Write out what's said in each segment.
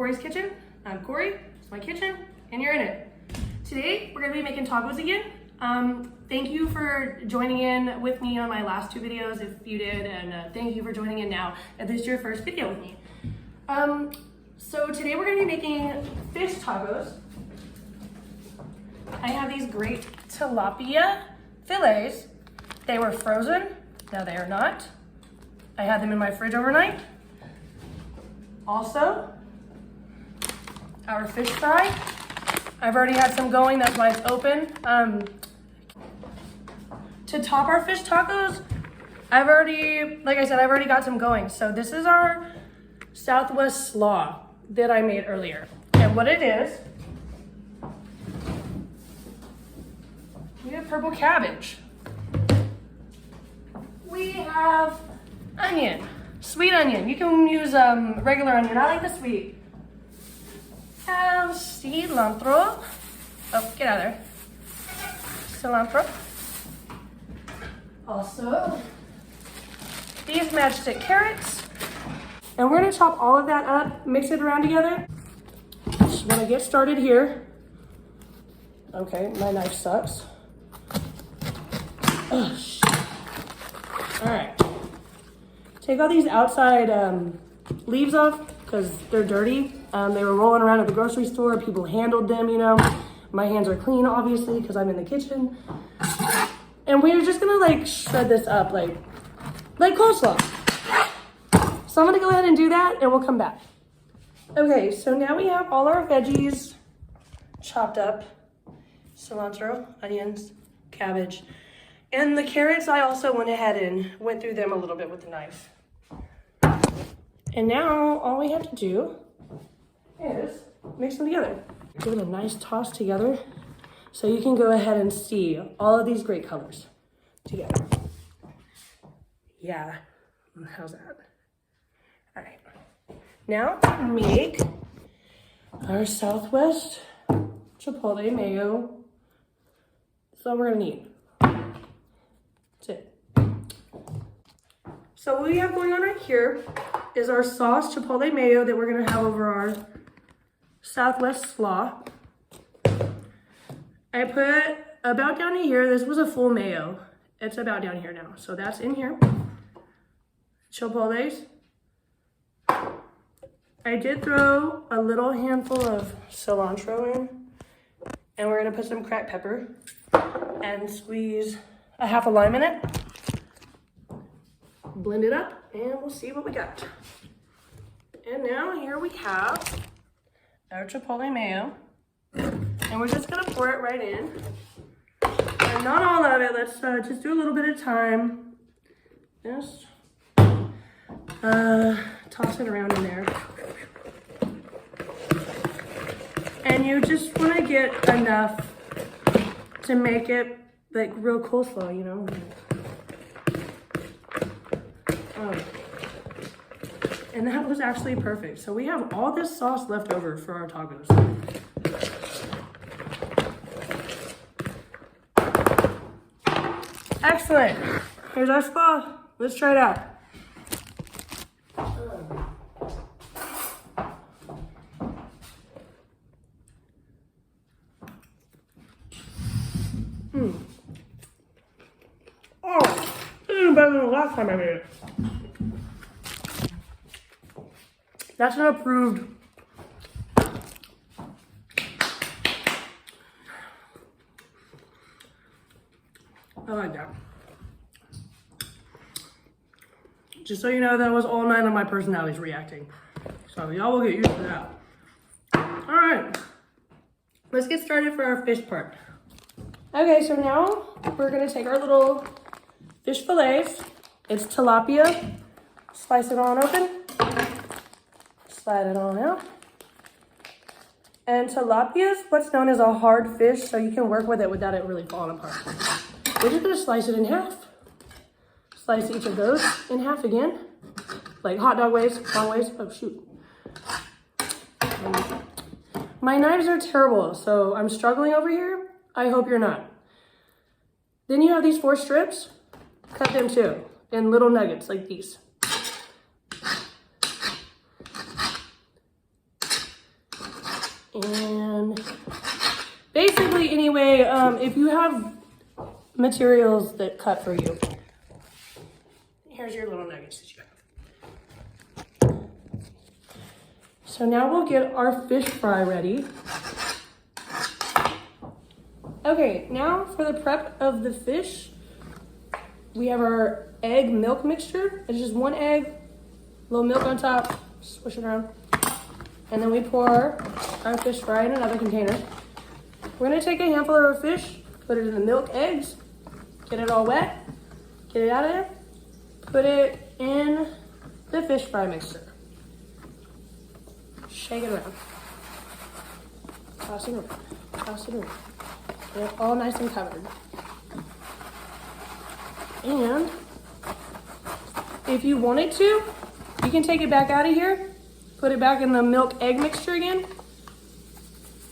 Kori's Kitchen. I'm Kori, it's my kitchen, and you're in it. Today, we're gonna be making tacos again. Thank you for joining in with me on my last two videos, if you did, and thank you for joining in now, if this is your first video with me. So today we're gonna be making fish tacos. I have these great tilapia fillets. They were frozen, now they are not. I had them in my fridge overnight. Also, our fish fry. I've already had some going, that's why it's open. To top our fish tacos, I've already got some going. So this is our Southwest slaw that I made earlier. And what it is, we have purple cabbage. We have onion, sweet onion. You can use regular onion. I like the sweet. Have cilantro. Oh, get out of there. Cilantro. Also, these matchstick carrots. And we're gonna chop all of that up, mix it around together. Just wanna get started here. Okay, my knife sucks. Oh, shit. All right. Take all these outside leaves off because they're dirty. They were rolling around at the grocery store. People handled them, you know. My hands are clean, obviously, because I'm in the kitchen. And we're just gonna like shred this up like coleslaw. So I'm gonna go ahead and do that and we'll come back. Okay, so now we have all our veggies chopped up. Cilantro, onions, cabbage. And the carrots, I also went ahead and went through them a little bit with the knife. And now all we have to do is mix them together. Give it a nice toss together so you can go ahead and see all of these great colors together. Yeah, how's that? All right, now to make our Southwest Chipotle mayo. That's all we're gonna need. That's it. So what we have going on right here is our sauce chipotle mayo that we're gonna have over our Southwest slaw. I put about down to here. This was a full mayo. It's about down here now. So that's in here. Chipotles. I did throw a little handful of cilantro in. And we're gonna put some cracked pepper and squeeze a half a lime in it. Blend it up and we'll see what we got. And now here we have our chipotle mayo. And we're just gonna pour it right in. And not all of it, let's just do a little bit at a time. Just toss it around in there. And you just wanna get enough to make it like real coleslaw, you know? And that was actually perfect. So we have all this sauce left over for our tacos. Excellent. Here's our slaw. Let's try it out. Oh, this is better than the last time I made it. That's an approved. I like that. Just so you know, that was all 9 of my personalities reacting. So y'all will get used to that. All right, let's get started for our fish part. Okay, so now we're gonna take our little fish fillets. It's tilapia. Slice it on open. Slide it on out. And tilapia is what's known as a hard fish, so you can work with it without it really falling apart. We're just gonna slice it in half. Slice each of those in half again. Like hot dog ways, long ways. Oh shoot. My knives are terrible, so I'm struggling over here. I hope you're not. Then you have these 4 strips. Cut them too, in little nuggets like these. And basically, anyway, if you have materials that cut for you, here's your little nuggets that you have. So now we'll get our fish fry ready. Okay, now for the prep of the fish, we have our egg milk mixture. It's just 1 egg, a little milk on top, swish it around. And then we pour our fish fry in another container. We're gonna take a handful of our fish, put it in the milk eggs, get it all wet, get it out of there, put it in the fish fry mixture. Shake it around. Toss it around, toss it around. Get it all nice and covered. And if you wanted to, you can take it back out of here, put it back in the milk egg mixture again.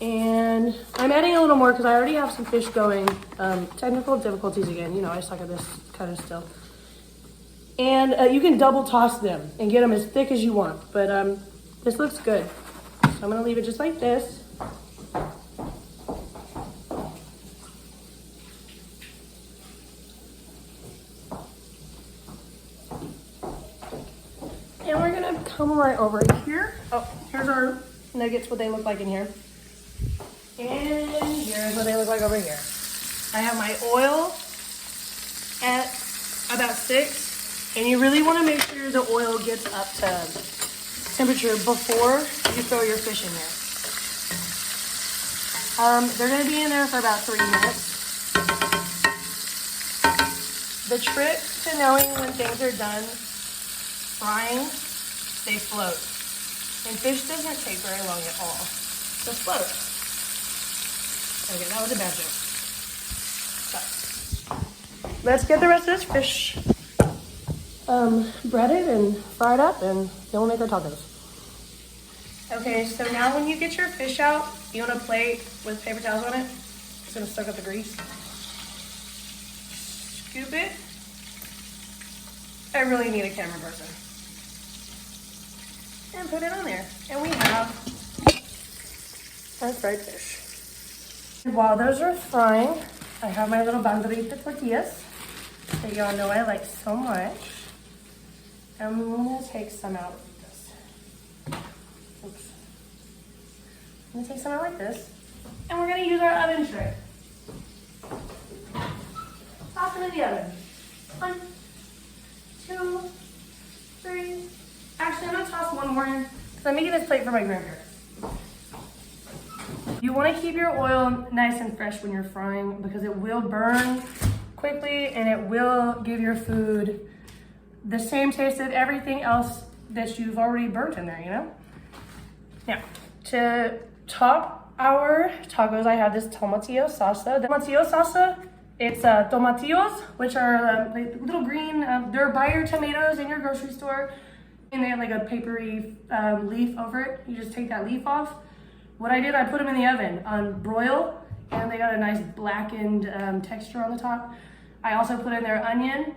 And I'm adding a little more because I already have some fish going. Technical difficulties again, you know, I suck at this kind of still. And you can double toss them and get them as thick as you want, but this looks good. So I'm gonna leave it just like this. And we're gonna come right over here. Oh, here's our nuggets, what they look like in here. And here's what they look like over here. I have my oil at about 6, and you really want to make sure the oil gets up to temperature before you throw your fish in there. They're going to be in there for about 3 minutes. The trick to knowing when things are done frying, they float. And fish doesn't take very long at all to float. Okay, that was a bad joke. So, let's get the rest of this fish breaded and fried up, and then we'll make our tacos. Okay, so now when you get your fish out, you want a plate with paper towels on it. It's gonna soak up the grease. Scoop it. I really need a camera person. And put it on there. And we have our fried fish. While those are frying, I have my little bandurrita tortillas that y'all know I like so much. I'm gonna take some out like this. Oops. I'm gonna take some out like this. And we're gonna use our oven tray. Toss them in the oven. 1, 2, 3. Actually, I'm gonna toss one more in because I'm making this plate for my grandparents. You want to keep your oil nice and fresh when you're frying because it will burn quickly and it will give your food the same taste of everything else that you've already burnt in there, you know? Now, to top our tacos, I have this tomatillo salsa. The tomatillo salsa, it's tomatillos, which are like little green, they're buyer tomatoes in your grocery store. And they have like a papery leaf over it. You just take that leaf off. What I did, I put them in the oven on broil, and they got a nice blackened texture on the top. I also put in their onion,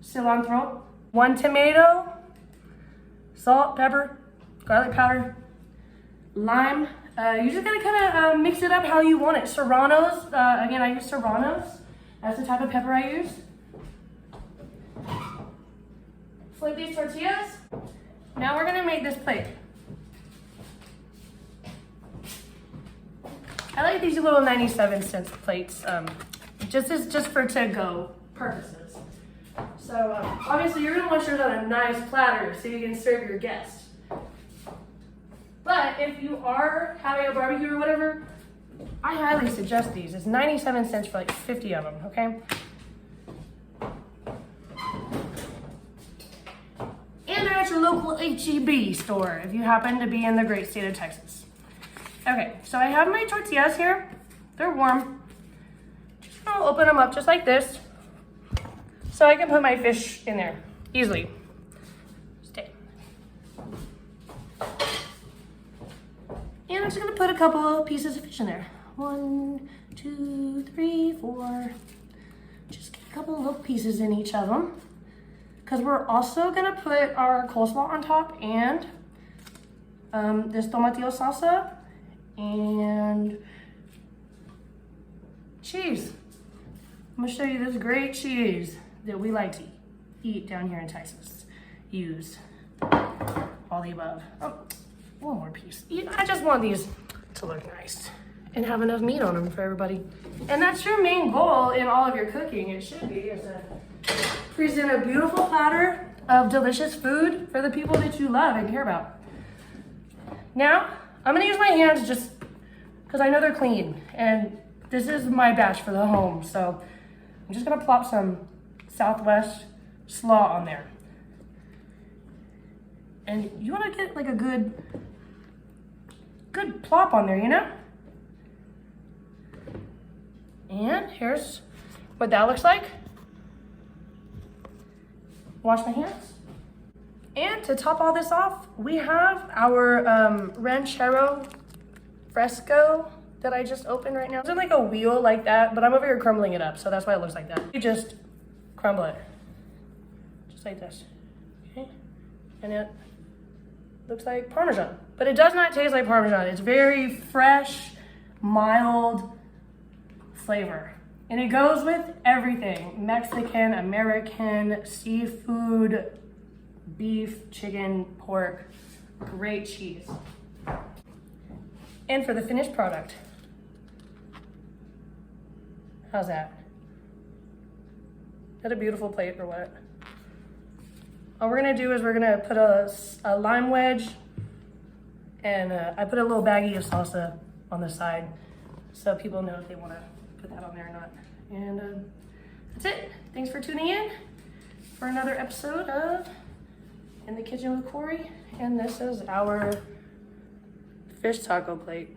cilantro, 1 tomato, salt, pepper, garlic powder, lime. You just gotta kind of mix it up how you want it. Serranos, again, I use Serranos. That's the type of pepper I use. Flip these tortillas. Now we're gonna make this plate. I like these little 97-cent plates, just for to-go purposes. So obviously you're gonna want yours on a nice platter so you can serve your guests. But if you are having a barbecue or whatever, I highly suggest these. It's 97 cents for like 50 of them, okay? And they're at your local H-E-B store if you happen to be in the great state of Texas. Okay, so I have my tortillas here. They're warm. Just gonna open them up just like this so I can put my fish in there easily. Stay. And I'm just gonna put a couple of pieces of fish in there. 1, 2, 3, 4. Just get a couple of little pieces in each of them. Because we're also gonna put our coleslaw on top and this tomatillo salsa and cheese. I'm gonna show you this great cheese that we like to eat down here in Texas. Use all the above. Oh, one more piece. I just want these to look nice and have enough meat on them for everybody. And that's your main goal in all of your cooking. It should be, is to present a beautiful platter of delicious food for the people that you love and care about. Now, I'm gonna use my hands just because I know they're clean, and this is my batch for the home, so I'm just gonna plop some Southwest slaw on there. And you wanna get like a good plop on there, you know? And here's what that looks like. Wash my hands. And to top all this off, we have our ranchero fresco that I just opened right now. It's in like a wheel like that, but I'm over here crumbling it up, so that's why it looks like that. You just crumble it, just like this, okay? And it looks like Parmesan, but it does not taste like Parmesan. It's very fresh, mild flavor. And it goes with everything: Mexican, American, seafood, beef, chicken, pork, great cheese. And for the finished product, how's that? Is that a beautiful plate or what? All we're gonna do is we're gonna put a lime wedge, and I put a little baggie of salsa on the side so people know if they wanna put that on there or not. And that's it. Thanks for tuning in for another episode of In the Kitchen with Kori. And this is our fish taco plate.